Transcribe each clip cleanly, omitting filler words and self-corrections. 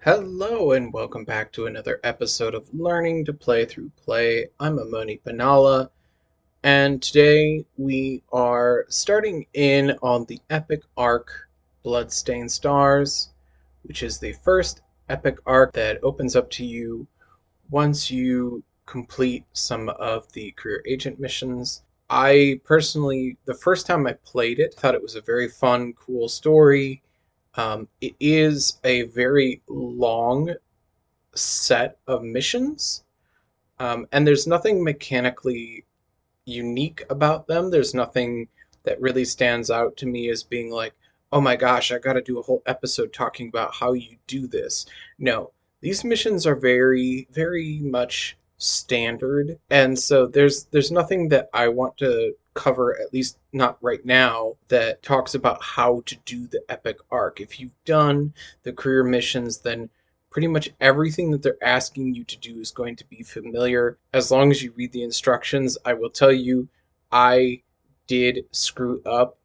Hello and welcome back to another episode of Learning to Play Through Play. I'm Amoni Banala, and today we are starting in on the epic arc Bloodstained Stars, which is the first epic arc that opens up to you once you complete some of the career agent missions. I personally, the first time I played it, thought it was a very fun, cool story. It is a very long set of missions, and there's nothing mechanically unique about them. There's nothing that really stands out to me as being like, oh my gosh, I got to do a whole episode talking about how you do this. No, these missions are very, very much standard, and so there's nothing that I want to cover, at least not right now, that talks about how to do the epic arc. If you've done the career missions, then pretty much everything that they're asking you to do is going to be familiar. As long as you read the instructions, I will tell you, I did screw up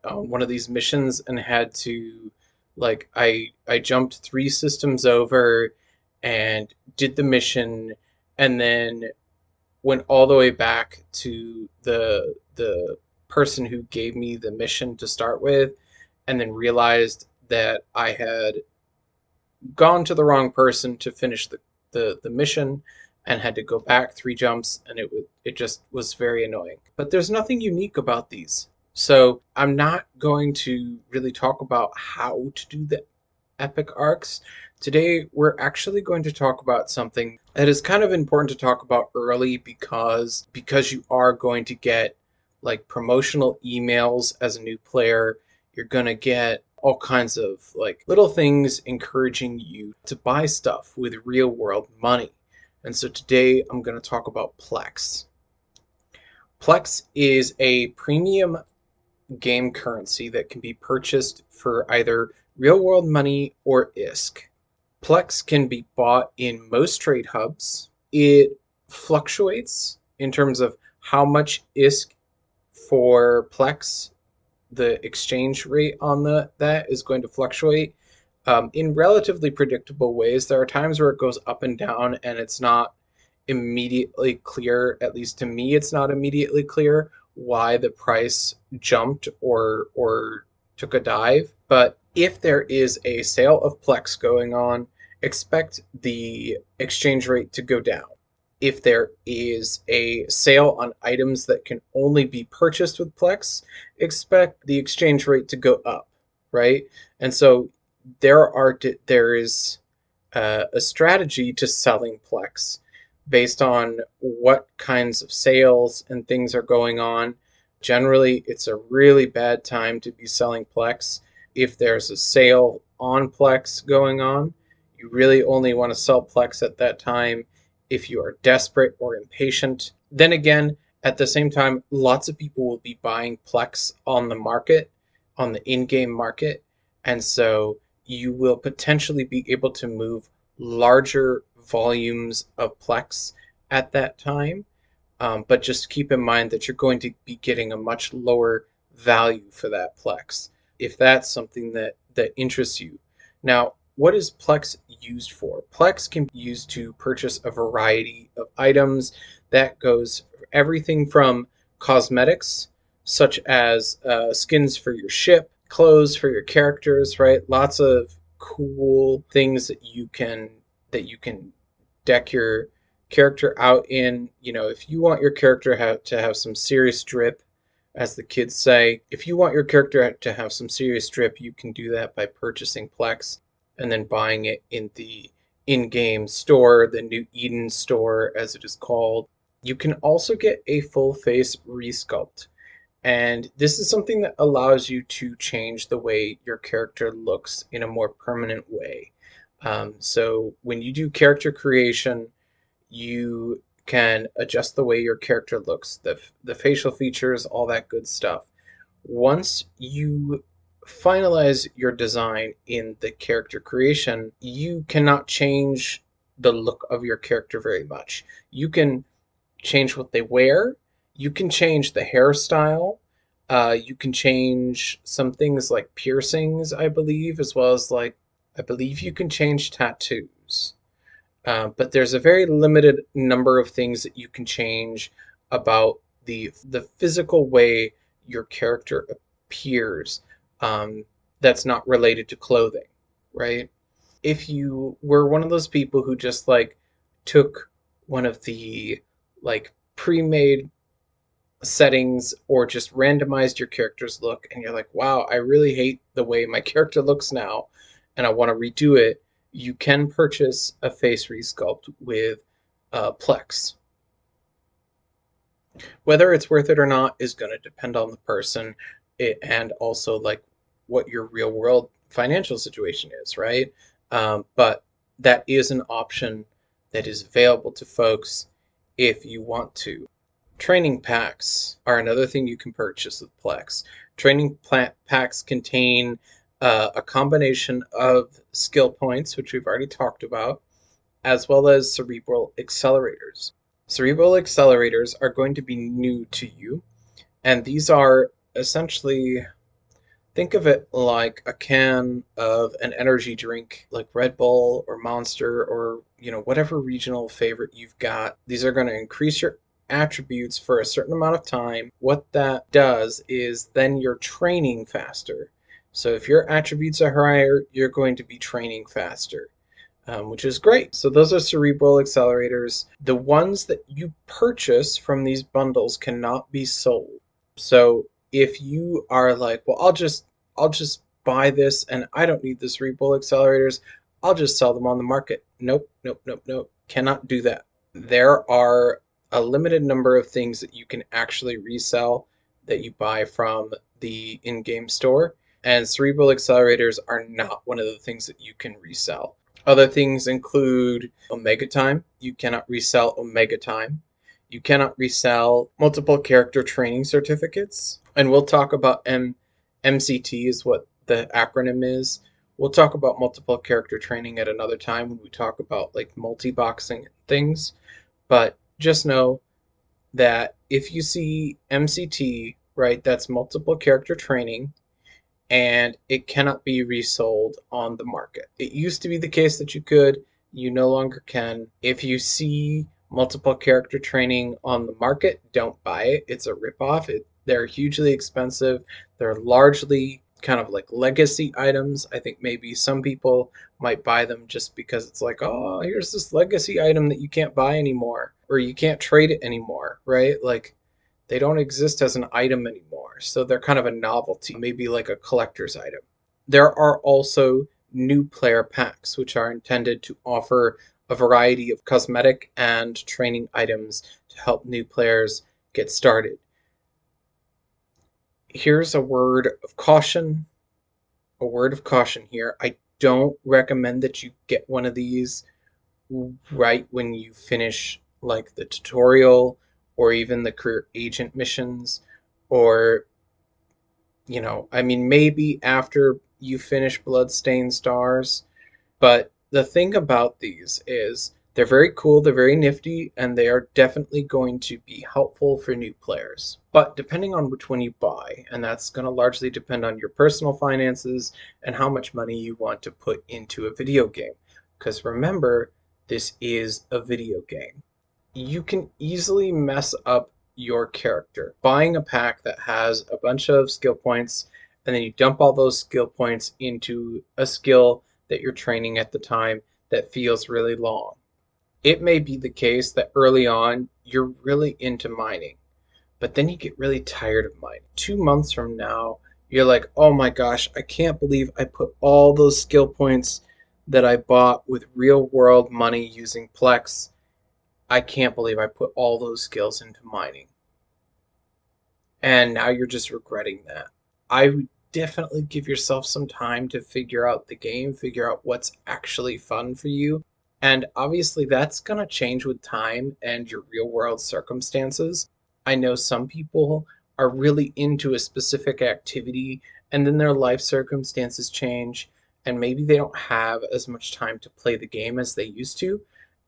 on one of these missions and had to, like, I jumped 3 systems over and did the mission, and then went all the way back to the person who gave me the mission to start with, and then realized that I had gone to the wrong person to finish the mission and had to go back 3 jumps, and it just was very annoying. But there's nothing unique about these. So I'm not going to really talk about how to do the epic arcs. Today we're actually going to talk about something that is kind of important to talk about early because you are going to get like promotional emails as a new player. You're going to get all kinds of like little things encouraging you to buy stuff with real world money. And so today I'm going to talk about PLEX. PLEX is a premium game currency that can be purchased for either real world money or ISK. PLEX can be bought in most trade hubs. It fluctuates in terms of how much ISK for PLEX. The exchange rate on that is going to fluctuate in relatively predictable ways. There are times where it goes up and down, and it's not immediately clear, at least to me, it's not immediately clear why the price jumped or took a dive. But if there is a sale of PLEX going on, expect the exchange rate to go down. If there is a sale on items that can only be purchased with PLEX, expect the exchange rate to go up, right? And so there is a strategy to selling PLEX based on what kinds of sales and things are going on. Generally, it's a really bad time to be selling PLEX. If there's a sale on PLEX going on, you really only want to sell PLEX at that time if you are desperate or impatient. Then again, at the same time, lots of people will be buying PLEX on the market, on the in-game market, and so you will potentially be able to move larger volumes of PLEX at that time. But just keep in mind that you're going to be getting a much lower value for that PLEX, if that's something that interests you. Now, what is PLEX used for? PLEX can be used to purchase a variety of items. That goes for everything from cosmetics, such as skins for your ship, clothes for your characters, right? Lots of cool things that you can deck your character out in. You know, if you want your character to have some serious drip, as the kids say, if you want your character to have some serious drip, you can do that by purchasing PLEX and then buying it in the in-game store, the New Eden store as it is called. You can also get a full face resculpt, and this is something that allows you to change the way your character looks in a more permanent way. So when you do character creation, you can adjust the way your character looks, the facial features, all that good stuff. Once you finalize your design in the character creation, you cannot change the look of your character very much. You can change what they wear, you can change the hairstyle, you can change some things like piercings, I believe, as well as like I believe you can change tattoos. But there's a very limited number of things that you can change about the physical way your character appears, um, that's not related to clothing, right? If you were one of those people who just like took one of the like pre-made settings or just randomized your character's look and you're like, wow, I really hate the way my character looks now and I want to redo it, you can purchase a face resculpt with Plex. Whether it's worth it or not is going to depend on the person, and also like what your real world financial situation is, right? But that is an option that is available to folks if you want to. Training packs are another thing you can purchase with Plex. Packs contain a combination of skill points, which we've already talked about, as well as cerebral accelerators. Cerebral accelerators are going to be new to you, and these are essentially, think of it like a can of an energy drink like Red Bull or Monster or, whatever regional favorite you've got. These are going to increase your attributes for a certain amount of time. What that does is then you're training faster. So if your attributes are higher, you're going to be training faster. Which is great. So those are cerebral accelerators. The ones that you purchase from these bundles cannot be sold. So if you are like, well, I'll just buy this and I don't need the cerebral accelerators, I'll just sell them on the market. Nope, nope, nope, nope. Cannot do that. There are a limited number of things that you can actually resell that you buy from the in-game store, and cerebral accelerators are not one of the things that you can resell. Other things include Omega Time. You cannot resell Omega Time. You cannot resell multiple character training certificates. And we'll talk about MCT is what the acronym is. We'll talk about multiple character training at another time when we talk about like multi-boxing and things. But just know that if you see MCT, right, that's multiple character training, and it cannot be resold on the market. It used to be the case that you could, you no longer can. If you see multiple character training on the market, don't buy it. It's a ripoff. They're hugely expensive. They're largely kind of like legacy items. I think maybe some people might buy them just because it's like, oh, here's this legacy item that you can't buy anymore, or you can't trade it anymore, right? Like, they don't exist as an item anymore, so they're kind of a novelty, maybe like a collector's item. There are also new player packs, which are intended to offer a variety of cosmetic and training items to help new players get started. Here's a word of caution. A word of caution here. I don't recommend that you get one of these right when you finish like the tutorial or even the career agent missions, or I mean, maybe after you finish Bloodstained Stars. But the thing about these is they're very cool, they're very nifty, and they are definitely going to be helpful for new players. But depending on which one you buy, and that's going to largely depend on your personal finances and how much money you want to put into a video game. Because remember, this is a video game. You can easily mess up your character buying a pack that has a bunch of skill points, and then you dump all those skill points into a skill that you're training at the time that feels really long. It may be the case that early on you're really into mining, but then you get really tired of mining. 2 months from now, you're like, oh my gosh, I can't believe I put all those skill points that I bought with real world money using Plex. I can't believe I put all those skills into mining. And now you're just regretting that. I would definitely give yourself some time to figure out the game, figure out what's actually fun for you. And obviously, that's going to change with time and your real world circumstances. I know some people are really into a specific activity, and then their life circumstances change, and maybe they don't have as much time to play the game as they used to.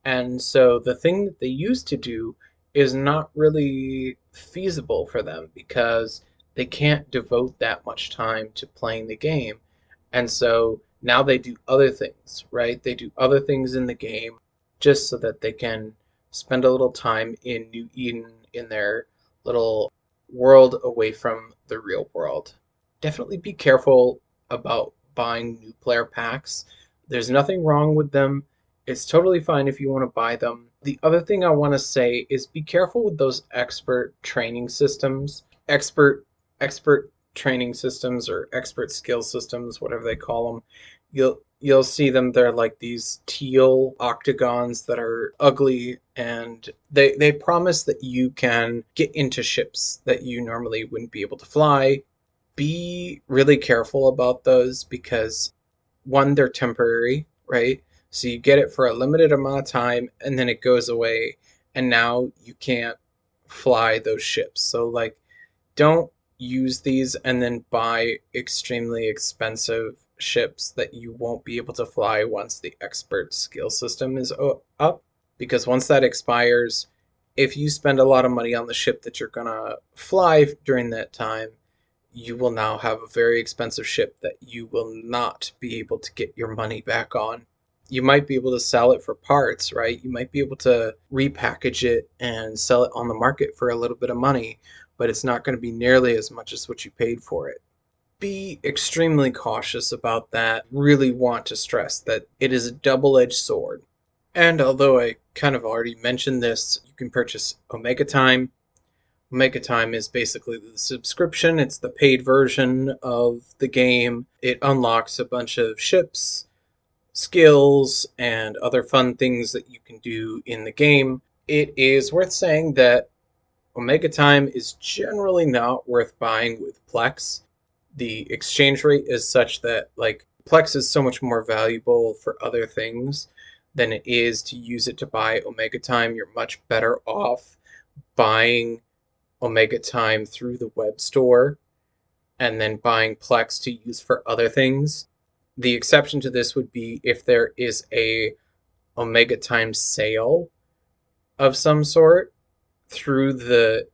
And so the thing that they used to do is not really feasible for them because they can't devote that much time to playing the game. And so Now they do other things, right? They do other things in the game just so that they can spend a little time in New Eden in their little world away from the real world. Definitely be careful about buying new player packs. There's nothing wrong with them. It's totally fine if you want to buy them. The other thing I want to say is be careful with those expert training systems. Expert training systems or expert skill systems, whatever they call them. You'll see them. They're like these teal octagons that are ugly, and they promise that you can get into ships that you normally wouldn't be able to fly. Be really careful about those because one, they're temporary, right? So you get it for a limited amount of time and then it goes away, and now you can't fly those ships. So like, don't use these and then buy extremely expensive ships that you won't be able to fly once the expert skill system is up, because once that expires, if you spend a lot of money on the ship that you're gonna fly during that time, you will now have a very expensive ship that you will not be able to get your money back on. You might be able to sell it for parts, right? You might be able to repackage it and sell it on the market for a little bit of money, but it's not going to be nearly as much as what you paid for it. Be extremely cautious about that. Really want to stress that it is a double-edged sword. And although I kind of already mentioned this, you can purchase Omega Time. Omega Time is basically the subscription. It's the paid version of the game. It unlocks a bunch of ships, skills, and other fun things that you can do in the game. It is worth saying that Omega Time is generally not worth buying with Plex. The exchange rate is such that like Plex is so much more valuable for other things than it is to use it to buy Omega Time. You're much better off buying Omega Time through the web store and then buying Plex to use for other things. The exception to this would be if there is a Omega Time sale of some sort through the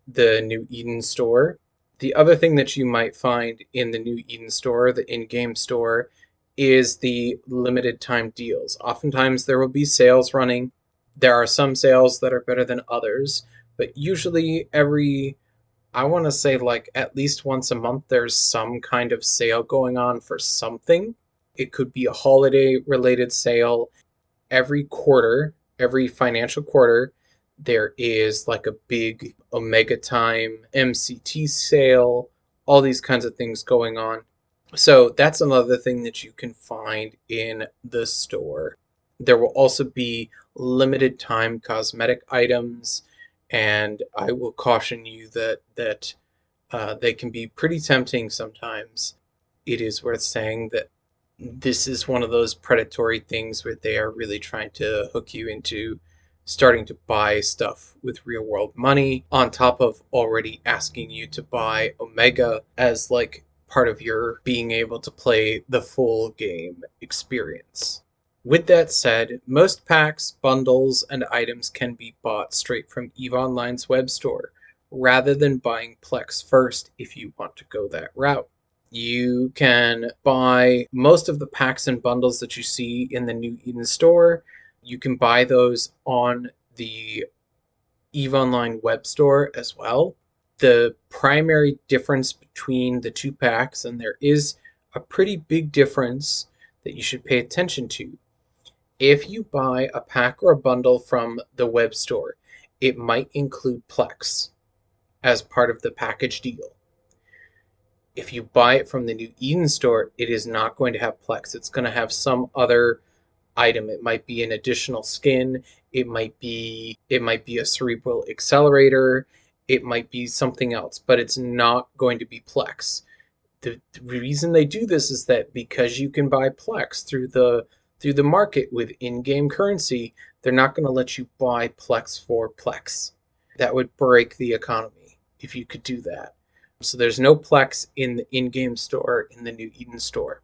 New Eden store. The other thing that you might find in the New Eden store, the in-game store, is the limited time deals. Oftentimes there will be sales running. There are some sales that are better than others, but usually I want to say like at least once a month there's some kind of sale going on for something. It could be a holiday related sale. Every quarter, every financial quarter, there is like a big Omega Time MCT sale, all these kinds of things going on. So that's another thing that you can find in the store. There will also be limited time cosmetic items, and I will caution you that they can be pretty tempting sometimes. It is worth saying that this is one of those predatory things where they are really trying to hook you into starting to buy stuff with real world money on top of already asking you to buy Omega as like part of your being able to play the full game experience. With that said, most packs, bundles, and items can be bought straight from EVE Online's web store, rather than buying Plex first if you want to go that route. You can buy most of the packs and bundles that you see in the New Eden store. You can buy those on the EVE Online web store as well. The primary difference between the two packs, and there is a pretty big difference that you should pay attention to. If you buy a pack or a bundle from the web store, it might include Plex as part of the package deal. If you buy it from the New Eden store, it is not going to have Plex. It's going to have some other item. It might be an additional skin. It might be a cerebral accelerator. It might be something else, but it's not going to be Plex. The reason they do this is that because you can buy Plex through the market with in-game currency, they're not going to let you buy Plex for Plex. That would break the economy if you could do that. So there's no Plex in the in-game store in the New Eden store.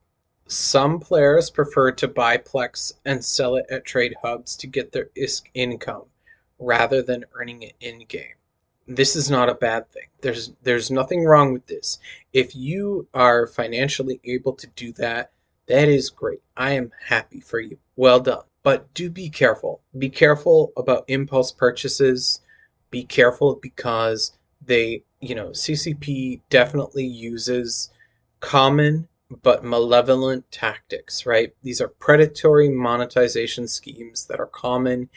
Some players prefer to buy Plex and sell it at trade hubs to get their ISK income rather than earning it in-game. This is not a bad thing. There's nothing wrong with this. If you are financially able to do that, That is great. I am happy for you. Well done. But do be careful. Be careful about impulse purchases. Be careful because CCP definitely uses common but malevolent tactics, right? These are predatory monetization schemes that are common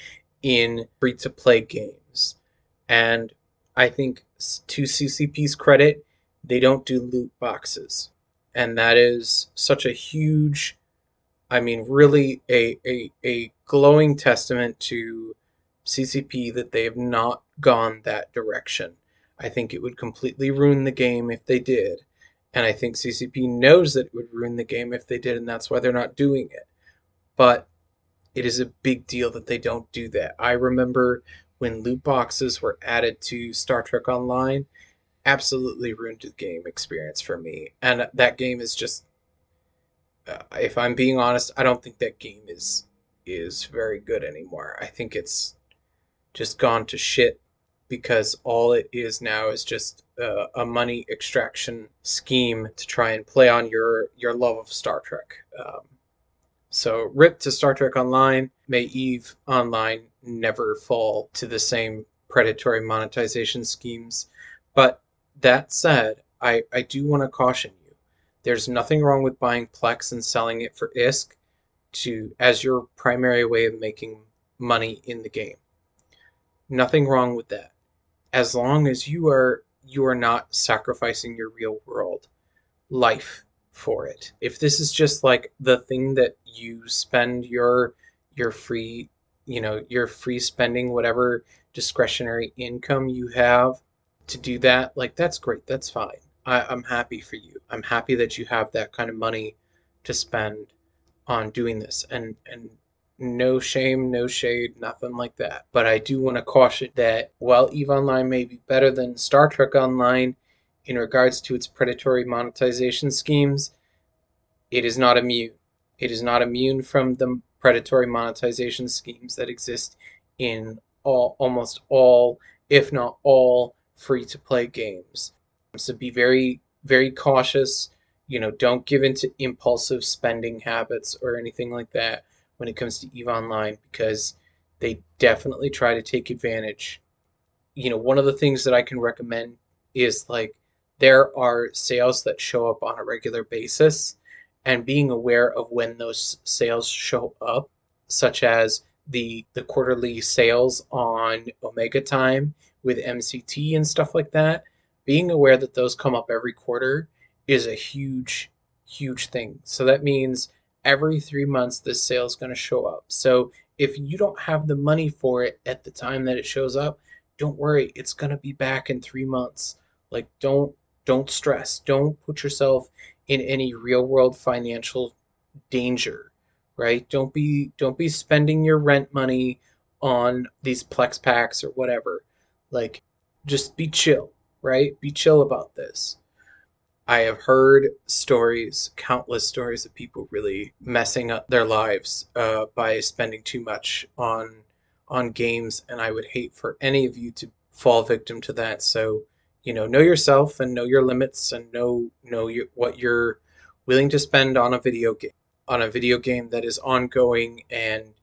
in free to play games. And I think, to CCP's credit, they don't do loot boxes. And that is such a huge, I mean, really a glowing testament to CCP that they have not gone that direction. I think it would completely ruin the game if they did. And I think CCP knows that it would ruin the game if they did, and that's why they're not doing it. But it is a big deal that they don't do that. I remember when loot boxes were added to Star Trek Online, absolutely ruined the game experience for me. And that game is just, if I'm being honest, I don't think that game is very good anymore. I think it's just gone to shit because all it is now is just a money extraction scheme to try and play on your love of Star Trek. So rip to Star Trek Online. May EVE Online never fall to the same predatory monetization schemes. But that said, I do want to caution you. There's nothing wrong with buying Plex and selling it for ISK as your primary way of making money in the game. Nothing wrong with that. As long as you are not sacrificing your real world life for it. If this is just like the thing that you spend your free, your free spending, whatever discretionary income you have to do that, like that's great. That's fine. I'm happy for you. I'm happy that you have that kind of money to spend on doing this, and no shame, no shade, nothing like that. But I do want to caution that while EVE Online may be better than Star Trek Online in regards to its predatory monetization schemes, it is not immune. It is not immune from the predatory monetization schemes that exist in almost all, if not all, free to play games. So be very, very cautious. Don't give into impulsive spending habits or anything like that when it comes to EVE Online, because they definitely try to take advantage. One of the things that I can recommend is, like, there are sales that show up on a regular basis, and being aware of when those sales show up, such as the quarterly sales on Omega Time with MCT and stuff like that, being aware that those come up every quarter is a huge, huge thing. So that means every 3 months this sale is going to show up. So if you don't have the money for it at the time that it shows up, don't worry, it's going to be back in 3 months. Like, don't stress. Don't put yourself in any real world financial danger, right? Don't be spending your rent money on these Plex packs or whatever. Like, just be chill, right? Be chill about this. I have heard stories, countless stories of people really messing up their lives by spending too much on games, and I would hate for any of you to fall victim to that. So, know yourself and know your limits, and what you're willing to spend on a video game that is ongoing and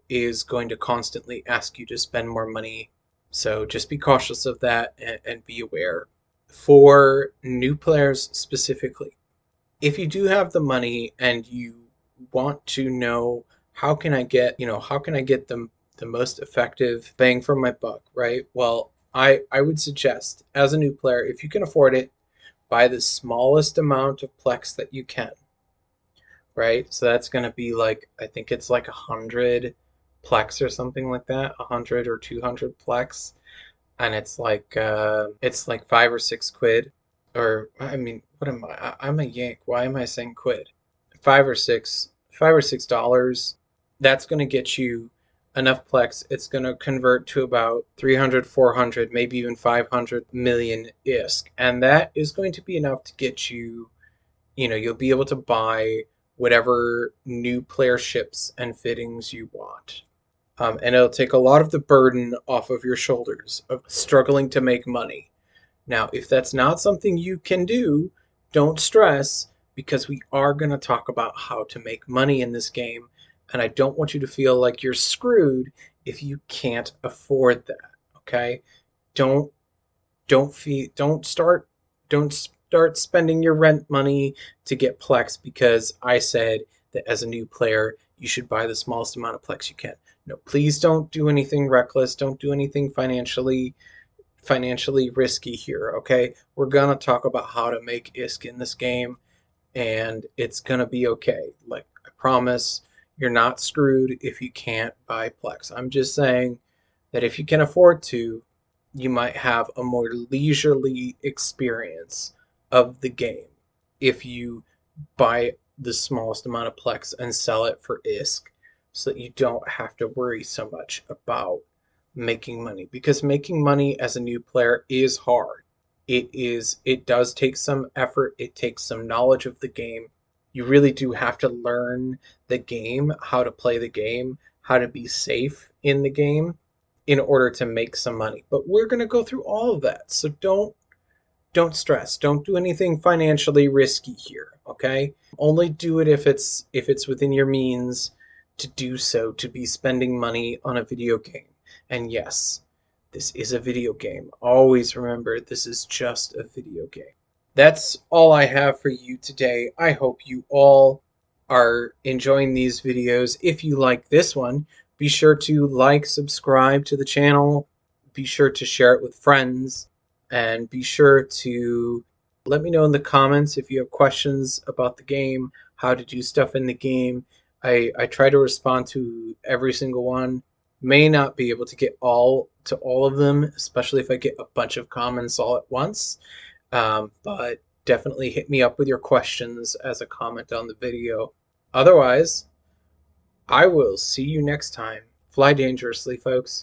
is going to constantly ask you to spend more money. So just be cautious of that, and be aware. For new players specifically, if you do have the money and you want to know how can I get the most effective bang for my buck, right? Well, I would suggest, as a new player, if you can afford it, buy the smallest amount of Plex that you can, right? So that's going to be, like, I think it's like 100 Plex or something like that, 100 or 200 Plex, and it's like 5 or 6 quid, or, I mean, what am I'm a Yank. Why am I saying quid? 5 or 6 dollars. That's going to get you enough Plex. It's going to convert to about 300, 400, maybe even 500 million ISK, and that is going to be enough to get you. You'll be able to buy whatever new player ships and fittings you want. And it'll take a lot of the burden off of your shoulders of struggling to make money. Now, if that's not something you can do, don't stress. because we are going to talk about how to make money in this game, and I don't want you to feel like you're screwed if you can't afford that. Okay? Don't don't start spending your rent money to get Plex because I said that as a new player you should buy the smallest amount of Plex you can. No, please don't do anything reckless. Don't do anything financially risky here, okay? We're gonna talk about how to make ISK in this game, and it's gonna be okay. Like, I promise, you're not screwed if you can't buy Plex. I'm just saying that if you can afford to, you might have a more leisurely experience of the game if you buy the smallest amount of Plex and sell it for ISK so that you don't have to worry so much about making money, because making money as a new player is hard. It does take some effort, it takes some knowledge of the game. You really do have to learn the game, how to play the game, how to be safe in the game in order to make some money. But we're going to go through all of that. So don't stress. Don't do anything financially risky here, okay? Only do it if it's within your means to do so, to be spending money on a video game. And yes, this is a video game. Always remember, this is just a video game. That's all I have for you today. I hope you all are enjoying these videos. If you like this one, be sure to like, subscribe to the channel, be sure to share it with friends, and be sure to let me know in the comments if you have questions about the game, how to do stuff in the game. I try to respond to every single one. May not be able to get all of them, especially if I get a bunch of comments all at once. But definitely hit me up with your questions as a comment on the video. Otherwise, I will see you next time. Fly dangerously, folks.